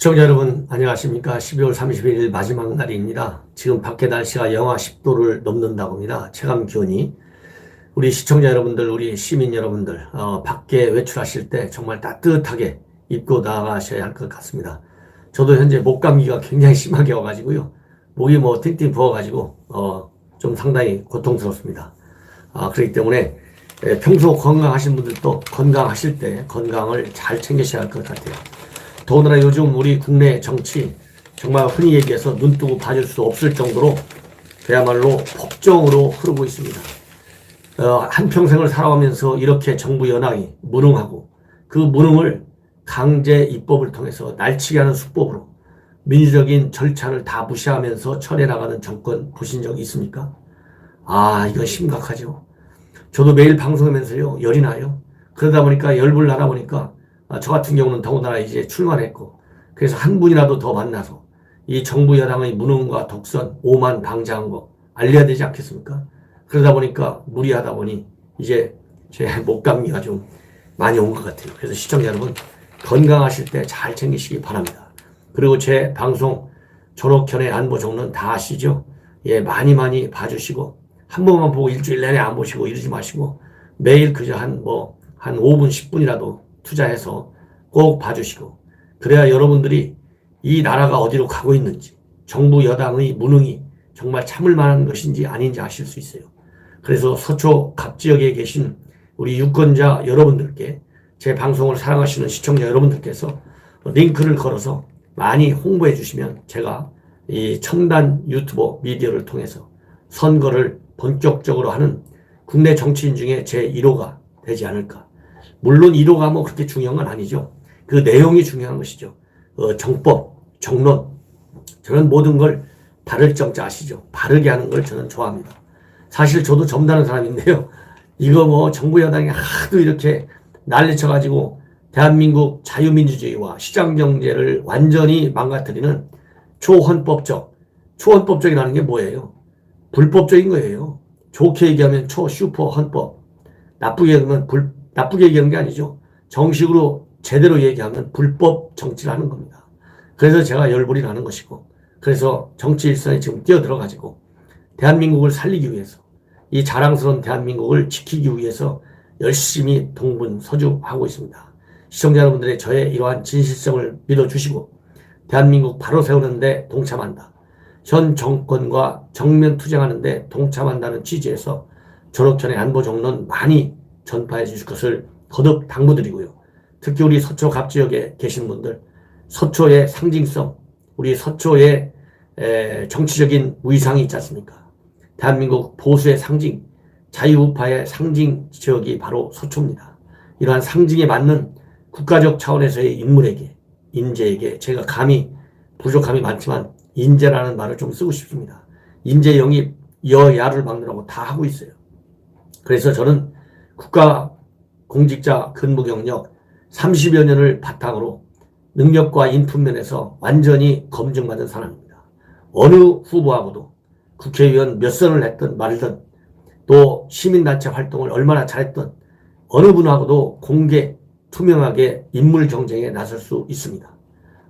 시청자 여러분 안녕하십니까. 12월 31일 마지막 날입니다. 지금 밖에 날씨가 영하 10도를 넘는다고 합니다. 체감기온이. 우리 시청자 여러분들, 우리 시민 여러분들 밖에 외출하실 때 정말 따뜻하게 입고 나가셔야 할 것 같습니다. 저도 현재 목감기가 굉장히 심하게 와가지고요. 목이 띵띵 부어가지고 좀 상당히 고통스럽습니다. 그렇기 때문에 평소 건강하신 분들도 건강하실 때 건강을 잘 챙기셔야 할 것 같아요. 더군다나 요즘 우리 국내 정치 정말 흔히 얘기해서 눈뜨고 봐줄 수 없을 정도로 그야말로 폭정으로 흐르고 있습니다. 한평생을 살아가면서 이렇게 정부 여당이 무능하고 그 무능을 강제 입법을 통해서 날치게 하는 수법으로 민주적인 절차를 다 무시하면서 처리해나가는 정권 보신 적 있습니까? 이건 심각하죠. 저도 매일 방송하면서요 열이 나요. 그러다 보니까 열불 나다 보니까 저 같은 경우는 더군다나 이제 출마를 했고, 그래서 한 분이라도 더 만나서 이 정부 여당의 무능과 독선, 오만 방자한 거 알려야 되지 않겠습니까? 그러다 보니까 무리하다 보니 이제 제 목감기가 좀 많이 온 것 같아요. 그래서 시청자 여러분 건강하실 때 잘 챙기시기 바랍니다. 그리고 제 방송 전옥현의 안보정론 다 아시죠? 많이 봐주시고 한 번만 보고 일주일 내내 안 보시고 이러지 마시고 매일 그저 한 5분 10분이라도 투자해서 꼭 봐주시고, 그래야 여러분들이 이 나라가 어디로 가고 있는지, 정부 여당의 무능이 정말 참을 만한 것인지 아닌지 아실 수 있어요. 그래서 서초 갑지역에 계신 우리 유권자 여러분들께, 제 방송을 사랑하시는 시청자 여러분들께서 링크를 걸어서 많이 홍보해 주시면 제가 이 첨단 유튜버 미디어를 통해서 선거를 본격적으로 하는 국내 정치인 중에 제 1호가 되지 않을까. 물론 1호가 그렇게 중요한 건 아니죠. 그 내용이 중요한 것이죠. 정법, 정론. 저는 모든 걸 바를 정자 아시죠? 바르게 하는 걸 저는 좋아합니다. 사실 저도 점잖은 사람인데요. 이거 정부 여당이 하도 이렇게 난리쳐가지고 대한민국 자유민주주의와 시장경제를 완전히 망가뜨리는 초헌법적이라는 게 뭐예요? 불법적인 거예요. 좋게 얘기하면 초슈퍼 헌법. 나쁘게 얘기하는 게 아니죠. 정식으로 제대로 얘기하면 불법 정치를 하는 겁니다. 그래서 제가 열불이 나는 것이고, 그래서 정치 일선에 지금 뛰어들어가지고 대한민국을 살리기 위해서, 이 자랑스러운 대한민국을 지키기 위해서 열심히 동분서주하고 있습니다. 시청자 여러분들의 저의 이러한 진실성을 믿어주시고 대한민국 바로 세우는데 동참한다. 현 정권과 정면 투쟁하는데 동참한다는 취지에서 전옥현의 안보정론 많이 전파해 주실 것을 거듭 당부드리고요. 특히 우리 서초 갑지역에 계신 분들, 서초의 상징성, 우리 서초의 정치적인 위상이 있지 않습니까? 대한민국 보수의 상징, 자유우파의 상징 지역이 바로 서초입니다. 이러한 상징에 맞는 국가적 차원에서의 인재에게 제가 부족함이 많지만 인재라는 말을 좀 쓰고 싶습니다. 인재 영입, 여야를 막느라고 다 하고 있어요. 그래서 저는 국가 공직자 근무 경력 30여 년을 바탕으로 능력과 인품 면에서 완전히 검증받은 사람입니다. 어느 후보하고도 국회의원 몇 선을 했든 말든, 또 시민단체 활동을 얼마나 잘했든 어느 분하고도 공개, 투명하게 인물 경쟁에 나설 수 있습니다.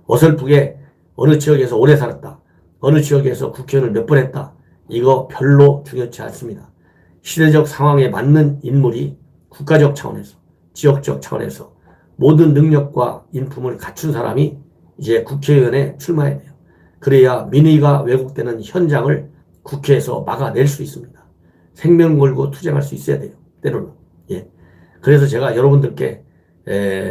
어설프게 어느 지역에서 오래 살았다, 어느 지역에서 국회의원을 몇 번 했다, 이거 별로 중요치 않습니다. 시대적 상황에 맞는 인물이 국가적 차원에서, 지역적 차원에서 모든 능력과 인품을 갖춘 사람이 이제 국회의원에 출마해야 돼요. 그래야 민의가 왜곡되는 현장을 국회에서 막아낼 수 있습니다. 생명 걸고 투쟁할 수 있어야 돼요. 때로는. 그래서 제가 여러분들께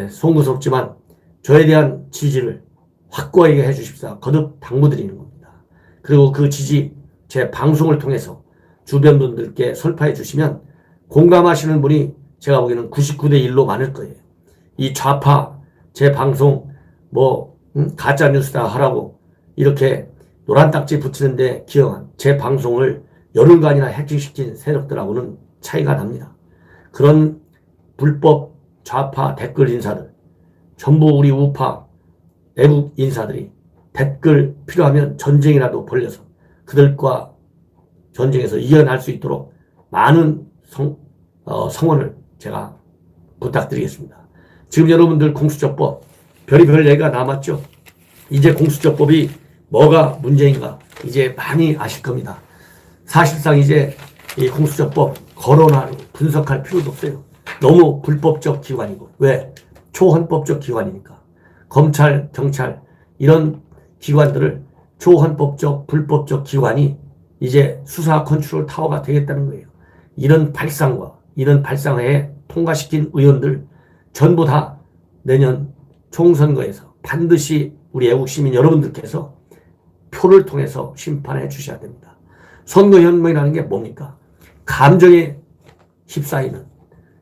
송구스럽지만 저에 대한 지지를 확고하게 해주십사 거듭 당부드리는 겁니다. 그리고 그 지지 제 방송을 통해서 주변 분들께 설파해 주시면 공감하시는 분이 제가 보기에는 99대 1로 많을 거예요. 이 좌파 제 방송 가짜뉴스다 하라고 이렇게 노란 딱지 붙이는데 기여한 제 방송을 열흘간이나 해킹시킨 세력들하고는 차이가 납니다. 그런 불법 좌파 댓글 인사들, 전부 우리 우파 애국 인사들이 댓글 필요하면 전쟁이라도 벌려서 그들과 전쟁에서 이겨낼 수 있도록 많은 성원을 제가 부탁드리겠습니다. 지금 여러분들 공수처법 별의별 얘기가 남았죠. 이제 공수처법이 뭐가 문제인가 이제 많이 아실 겁니다. 사실상 이제 이 공수처법 거론하고 분석할 필요도 없어요. 너무 불법적 기관이고. 왜? 초헌법적 기관이니까. 검찰, 경찰 이런 기관들을 초헌법적, 불법적 기관이 이제 수사 컨트롤 타워가 되겠다는 거예요. 이런 발상과 이런 발상에 통과시킨 의원들 전부 다 내년 총선거에서 반드시 우리 애국시민 여러분들께서 표를 통해서 심판해 주셔야 됩니다. 선거현명이라는 게 뭡니까? 감정에 휩싸이는,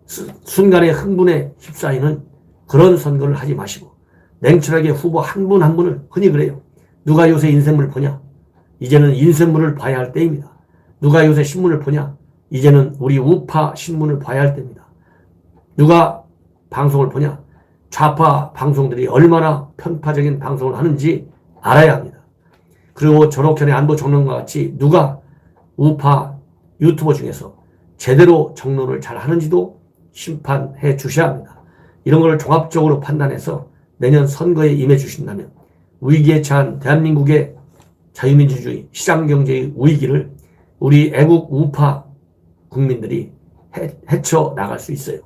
순간의 흥분에 휩싸이는 그런 선거를 하지 마시고 냉철하게 후보 한 분 한 분을, 흔히 그래요. 누가 요새 인생물을 보냐? 이제는 인생물을 봐야 할 때입니다. 누가 요새 신문을 보냐? 이제는 우리 우파 신문을 봐야 할 때입니다. 누가 방송을 보냐? 좌파 방송들이 얼마나 편파적인 방송을 하는지 알아야 합니다. 그리고 전옥현의 안보 정론과 같이 누가 우파 유튜버 중에서 제대로 정론을 잘 하는지도 심판해 주셔야 합니다. 이런 걸 종합적으로 판단해서 내년 선거에 임해 주신다면 위기에 처한 대한민국의 자유민주주의, 시장경제의 위기를 우리 애국 우파 국민들이 헤쳐나갈 수 있어요.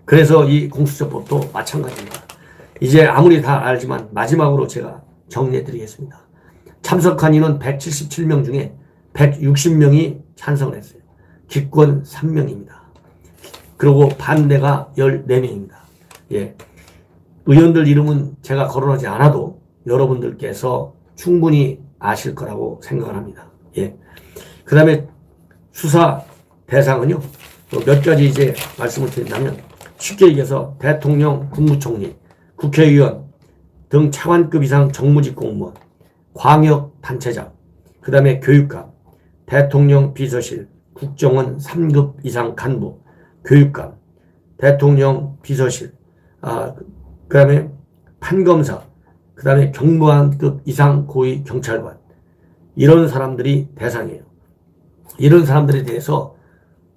그래서 이 공수처법도 마찬가지입니다. 이제 아무리 다 알지만 마지막으로 제가 정리해 드리겠습니다. 참석한 인원 177명 중에 160명이 찬성을 했어요. 기권 3명입니다. 그리고 반대가 14명입니다. 예. 의원들 이름은 제가 거론하지 않아도 여러분들께서 충분히 아실 거라고 생각을 합니다. 예. 그 다음에 수사 대상은요, 몇 가지 이제 말씀을 드린다면, 쉽게 얘기해서 대통령, 국무총리, 국회의원 등 차관급 이상 정무직 공무원, 광역단체장, 그 다음에 교육감, 대통령 비서실, 국정원 3급 이상 간부, 교육감, 대통령 비서실, 그 다음에 판검사, 그 다음에 경무관급 이상 고위 경찰관, 이런 사람들이 대상이에요. 이런 사람들에 대해서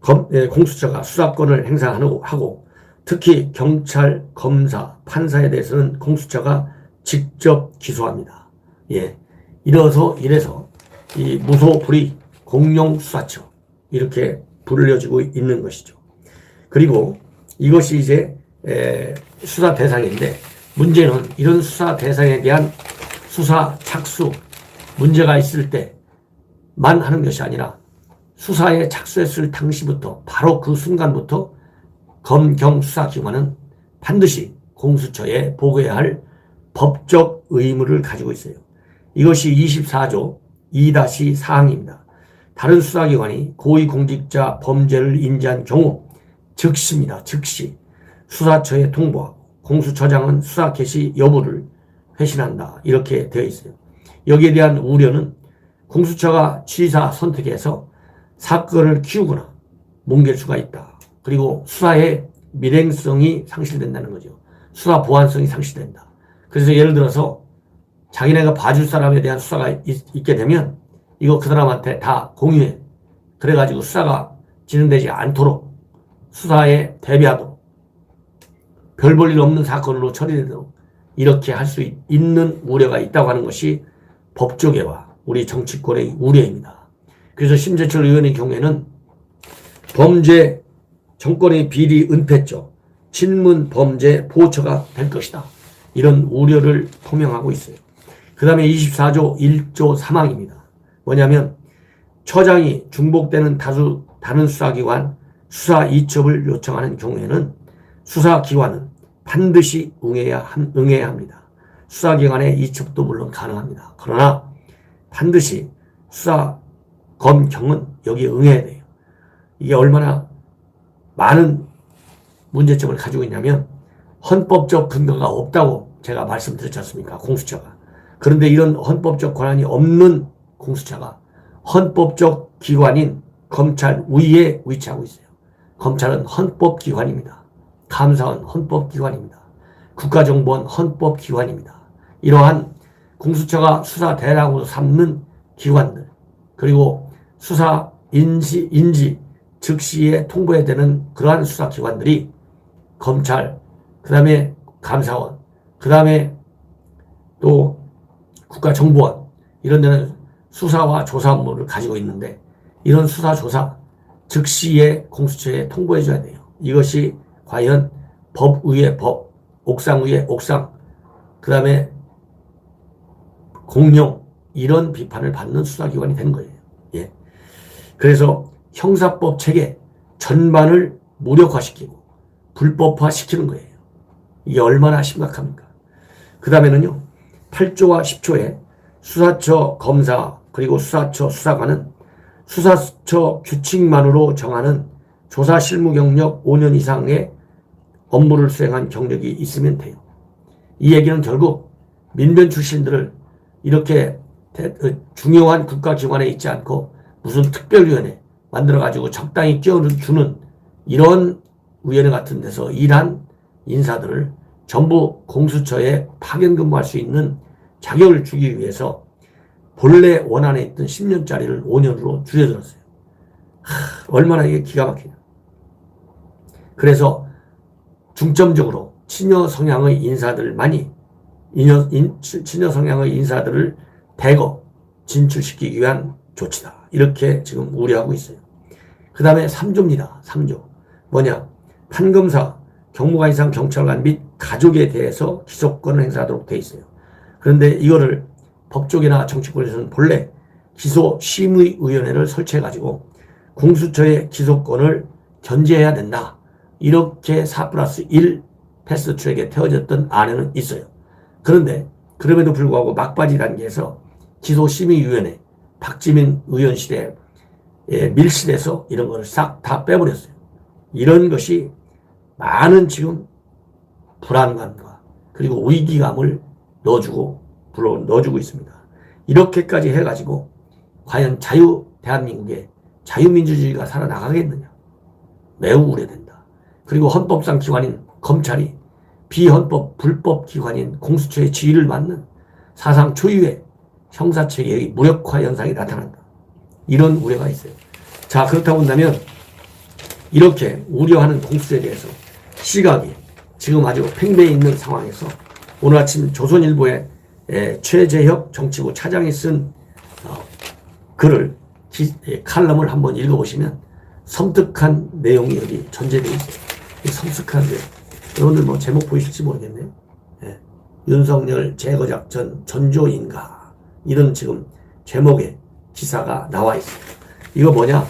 공수처가 수사권을 행사하고, 특히 경찰, 검사, 판사에 대해서는 공수처가 직접 기소합니다. 예. 이래서 이 무소불위 공룡수사처 이렇게 불려지고 있는 것이죠. 그리고 이것이 이제 수사 대상인데, 문제는 이런 수사 대상에 대한 수사 착수 문제가 있을 때만 하는 것이 아니라 수사에 착수했을 당시부터, 바로 그 순간부터 검경수사기관은 반드시 공수처에 보고해야 할 법적 의무를 가지고 있어요. 이것이 24조 2-4항입니다. 다른 수사기관이 고위공직자 범죄를 인지한 경우 즉시입니다. 즉시 수사처에 통보하고 공수처장은 수사 개시 여부를 회신한다. 이렇게 되어 있어요. 여기에 대한 우려는 공수처가 취사 선택해서 사건을 키우거나 뭉갤 수가 있다. 그리고 수사의 밀행성이 상실된다는 거죠. 수사 보안성이 상실된다. 그래서 예를 들어서 자기네가 봐줄 사람에 대한 수사가 있게 되면 이거 그 사람한테 다 공유해. 그래가지고 수사가 진행되지 않도록, 수사에 대비하도록, 별 볼 일 없는 사건으로 처리되도록 이렇게 할 수 있는 우려가 있다고 하는 것이 법조계와 우리 정치권의 우려입니다. 그래서 심재철 의원의 경우에는 범죄 정권의 비리 은폐죄, 친문 범죄 보처가 될 것이다. 이런 우려를 표명하고 있어요. 그 다음에 24조 1조 3항입니다. 뭐냐면 처장이 중복되는 다른 수사기관 수사 이첩을 요청하는 경우에는 수사기관은 반드시 응해야 합니다. 수사기관의 이첩도 물론 가능합니다. 그러나 반드시 수사검경은 여기에 응해야 돼요. 이게 얼마나 많은 문제점을 가지고 있냐면 헌법적 근거가 없다고 제가 말씀드렸지 않습니까? 공수처가. 그런데 이런 헌법적 권한이 없는 공수처가 헌법적 기관인 검찰 위에 위치하고 있어요. 검찰은 헌법기관입니다. 감사원 헌법기관입니다. 국가정보원 헌법기관입니다. 이러한 공수처가 수사 대상으로 삼는 기관들, 그리고 수사 인지 즉시에 통보해야 되는 그러한 수사기관들이 검찰, 그 다음에 감사원, 그 다음에 또 국가정보원 이런 데는 수사와 조사 업무를 가지고 있는데 이런 수사 조사 즉시에 공수처에 통보해줘야 돼요. 이것이 과연 법 위에 법, 옥상 위에 옥상, 그 다음에 공룡 이런 비판을 받는 수사기관이 되는 거예요. 예. 그래서 형사법 체계 전반을 무력화시키고 불법화시키는 거예요. 이게 얼마나 심각합니까? 그 다음에는요. 8조와 10조에 수사처 검사 그리고 수사처 수사관은 수사처 규칙만으로 정하는 조사 실무 경력 5년 이상의 업무를 수행한 경력이 있으면 돼요. 이 얘기는 결국 민변 출신들을 이렇게 중요한 국가기관에 있지 않고 무슨 특별위원회 만들어가지고 적당히 끼워주는 이런 위원회 같은 데서 일한 인사들을 전부 공수처에 파견 근무할 수 있는 자격을 주기 위해서 본래 원안에 있던 10년짜리를 5년으로 줄여들었어요. 얼마나 이게 기가 막히냐. 그래서 중점적으로 친여 성향의 인사들만이 친여 성향의 인사들을 대거 진출시키기 위한 조치다. 이렇게 지금 우려하고 있어요. 그 다음에 3조입니다. 3조. 뭐냐? 판검사, 경무관 이상 경찰관 및 가족에 대해서 기소권을 행사하도록 돼 있어요. 그런데 이거를 법조계나 정치권에서는 본래 기소심의위원회를 설치해가지고 공수처의 기소권을 견제해야 된다. 이렇게 4+1 패스트트랙에 태워졌던 안에는 있어요. 그런데 그럼에도 불구하고 막바지 단계에서 기소심의위원회 박지민 의원실에 밀실에서 이런 걸 싹 다 빼버렸어요. 이런 것이 많은 지금 불안감과 그리고 위기감을 넣어주고 있습니다. 이렇게까지 해가지고 과연 대한민국의 자유민주주의가 살아나가겠느냐? 매우 우려된다. 그리고 헌법상 기관인 검찰이 비헌법 불법 기관인 공수처의 지휘를 맡는 사상 초유의 형사체계의 무력화 현상이 나타난다. 이런 우려가 있어요. 자, 그렇다고 한다면 이렇게 우려하는 공수처에 대해서 시각이 지금 아주 팽배해 있는 상황에서 오늘 아침 조선일보의 최재혁 정치부 차장이 쓴 글을 칼럼을 한번 읽어보시면 섬뜩한 내용이 여기 전제되어 있어요. 섬뜩한데 여러분들 뭐 제목 보이실지 모르겠네요. 윤석열 제거작전 전조인가 이런 지금 제목의 기사가 나와 있어요. 이거 뭐냐?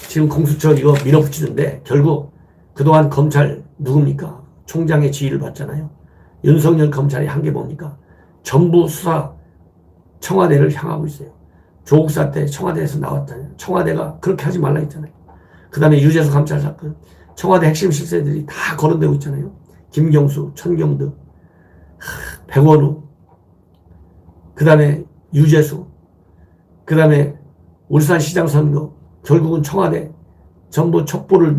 지금 공수처 이거 밀어붙이는데 결국 그동안 검찰 누굽니까? 총장의 지휘를 받잖아요. 윤석열 검찰이 한 게 뭡니까? 전부 수사 청와대를 향하고 있어요. 조국 사태 청와대에서 나왔잖아요. 청와대가 그렇게 하지 말라 했잖아요. 그 다음에 유재수 감찰 사건 청와대 핵심 실세들이 다 거론되고 있잖아요. 김경수, 천경득, 백원우, 그 다음에 유재수, 그 다음에 울산시장 선거 결국은 청와대 전부 첩보를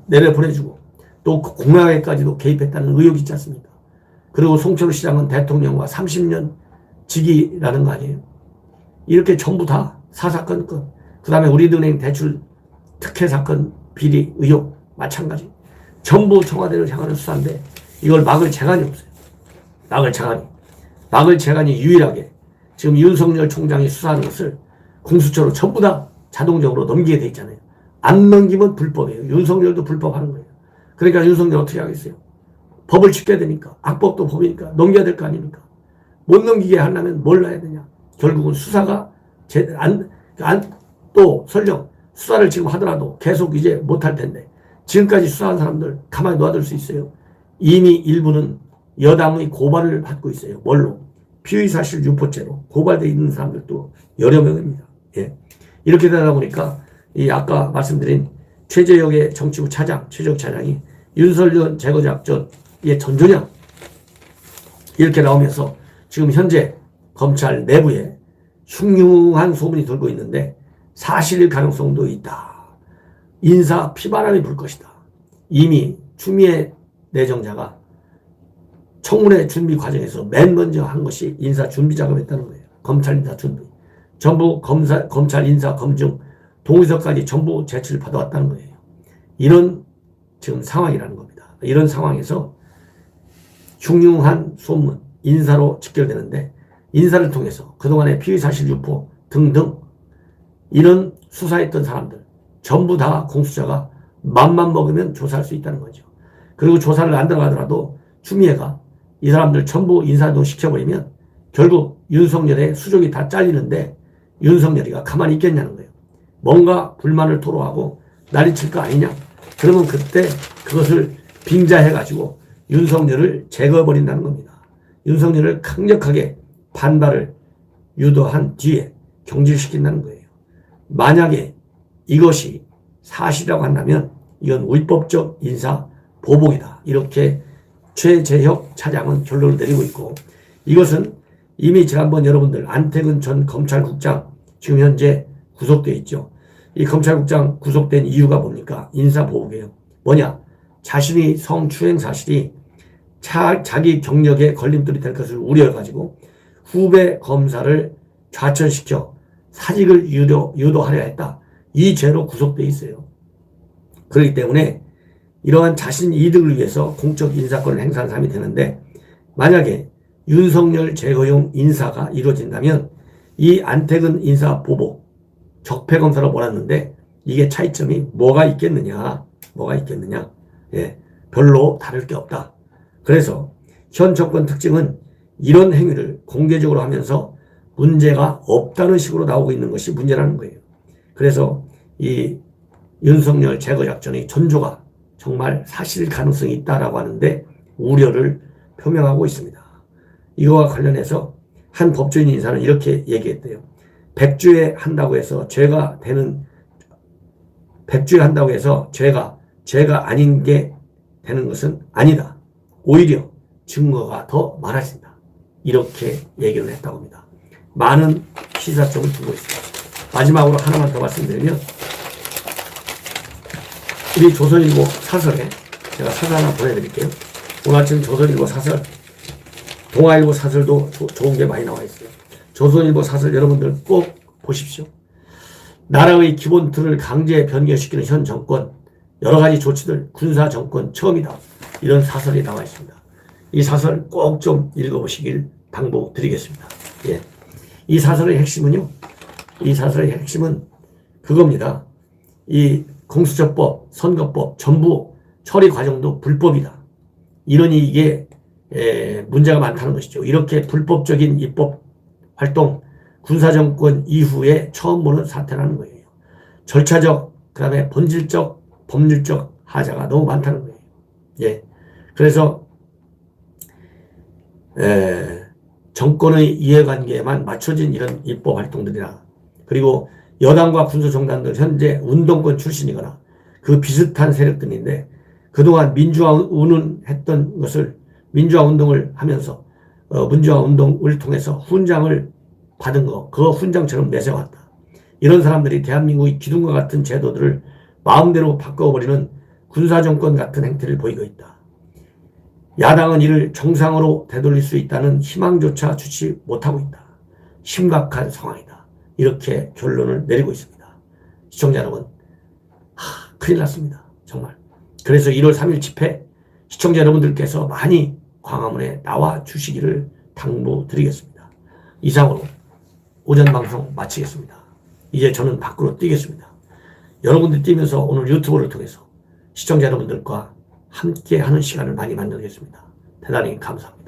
내려보내주고 또 공약에까지도 개입했다는 의혹이 있지 않습니까? 그리고 송철호 시장은 대통령과 30년 직이라는 거 아니에요? 이렇게 전부 다 사사건, 그 다음에 우리은행 대출 특혜 사건 비리 의혹 마찬가지. 전부 청와대를 향하는 수사인데 이걸 막을 재간이 없어요. 막을 재간이 유일하게 지금 윤석열 총장이 수사하는 것을 공수처로 전부 다 자동적으로 넘기게 돼 있잖아요. 안 넘기면 불법이에요. 윤석열도 불법하는 거예요. 그러니까 윤석열 어떻게 하겠어요? 법을 지켜야 되니까. 악법도 법이니까 넘겨야 될 거 아닙니까? 못 넘기게 하려면 뭘 해야 되냐? 결국은 수사가 또 설령 수사를 지금 하더라도 계속 이제 못할 텐데 지금까지 수사한 사람들 가만히 놔둘 수 있어요? 이미 일부는 여당의 고발을 받고 있어요. 뭘로? 피의사실 유포죄로 고발되어 있는 사람들도 여러 명입니다. 예. 이렇게 되다 보니까 이 아까 말씀드린 최재혁의 정치부 차장, 최재혁 차장이 윤석열 제거작전의 전조냐 이렇게 나오면서 지금 현재 검찰 내부에 흉흉한 소문이 돌고 있는데 사실일 가능성도 있다. 인사 피바람이 불 것이다. 이미 추미애 내정자가 청문회 준비 과정에서 맨 먼저 한 것이 인사 준비 작업했다는 거예요. 검찰 인사 준비. 전부 검찰 인사 검증 동의서까지 전부 제출을 받아왔다는 거예요. 이런 지금 상황이라는 겁니다. 이런 상황에서 흉흉한 소문, 인사로 직결되는데 인사를 통해서 그동안의 피의사실 유포 등등 이런 수사했던 사람들 전부 다 공수처가 맘만 먹으면 조사할 수 있다는 거죠. 그리고 조사를 안 들어가더라도 추미애가 이 사람들 전부 인사도 시켜버리면 결국 윤석열의 수족이 다 잘리는데 윤석열이가 가만히 있겠냐는 거예요. 뭔가 불만을 토로하고 난리칠 거 아니냐. 그러면 그때 그것을 빙자해가지고 윤석열을 제거해버린다는 겁니다. 윤석열을 강력하게 반발을 유도한 뒤에 경질시킨다는 거예요. 만약에 이것이 사실이라고 한다면 이건 위법적 인사 보복이다. 이렇게 최재혁 차장은 결론을 내리고 있고 이것은 이미 지난번 여러분들 안태근 전 검찰국장 지금 현재 구속돼 있죠. 이 검찰국장 구속된 이유가 뭡니까? 인사보복이에요. 뭐냐? 자신이 성추행 사실이 자기 경력에 걸림돌이 될 것을 우려해가지고 후배 검사를 좌천시켜 사직을 유도하려 했다. 이 죄로 구속돼 있어요. 그렇기 때문에 이러한 자신 이득을 위해서 공적 인사권을 행사한 사람이 되는데 만약에 윤석열 제거용 인사가 이루어진다면 이 안태근 인사 보복 적폐검사로 몰았는데 이게 차이점이 뭐가 있겠느냐? 예, 별로 다를 게 없다. 그래서 현 정권 특징은 이런 행위를 공개적으로 하면서 문제가 없다는 식으로 나오고 있는 것이 문제라는 거예요. 그래서 이 윤석열 제거 작전의 전조가 정말 사실 가능성이 있다라고 하는데 우려를 표명하고 있습니다. 이거와 관련해서 한 법조인 인사는 이렇게 얘기했대요. 백주에 한다고 해서 죄가 죄가 아닌 게 되는 것은 아니다. 오히려 증거가 더 많아진다. 이렇게 얘기를 했다고 합니다. 많은 시사점을 두고 있습니다. 마지막으로 하나만 더 말씀드리면 우리 조선일보 사설에 제가 사설 하나 보내드릴게요. 오늘 아침 조선일보 사설, 동아일보 사설도 좋은 게 많이 나와 있어요. 조선일보 사설 여러분들 꼭 보십시오. 나라의 기본 틀을 강제 변경시키는 현 정권, 여러 가지 조치들, 군사 정권 처음이다. 이런 사설이 나와 있습니다. 이 사설 꼭 좀 읽어보시길 당부드리겠습니다. 예. 이 사설의 핵심은요, 그겁니다. 이 공수처법, 선거법 전부 처리 과정도 불법이다. 이러니 이게 문제가 많다는 것이죠. 이렇게 불법적인 입법 활동, 군사정권 이후에 처음 보는 사태라는 거예요. 절차적, 그 다음에 본질적, 법률적 하자가 너무 많다는 거예요. 예. 그래서 정권의 이해관계에만 맞춰진 이런 입법 활동들이나 그리고 여당과 군소정당들 현재 운동권 출신이거나 그 비슷한 세력들인데 그동안 민주화 운동을 하면서 민주화 운동을 통해서 훈장을 받은 거 그거 훈장처럼 내세웠다. 이런 사람들이 대한민국의 기둥과 같은 제도들을 마음대로 바꿔버리는 군사정권 같은 행태를 보이고 있다. 야당은 이를 정상으로 되돌릴 수 있다는 희망조차 주지 못하고 있다. 심각한 상황이다. 이렇게 결론을 내리고 있습니다. 시청자 여러분, 큰일 났습니다. 정말. 그래서 1월 3일 집회 시청자 여러분들께서 많이 광화문에 나와 주시기를 당부드리겠습니다. 이상으로 오전 방송 마치겠습니다. 이제 저는 밖으로 뛰겠습니다. 여러분들 뛰면서 오늘 유튜브를 통해서 시청자 여러분들과 함께 하는 시간을 많이 만들겠습니다. 대단히 감사합니다.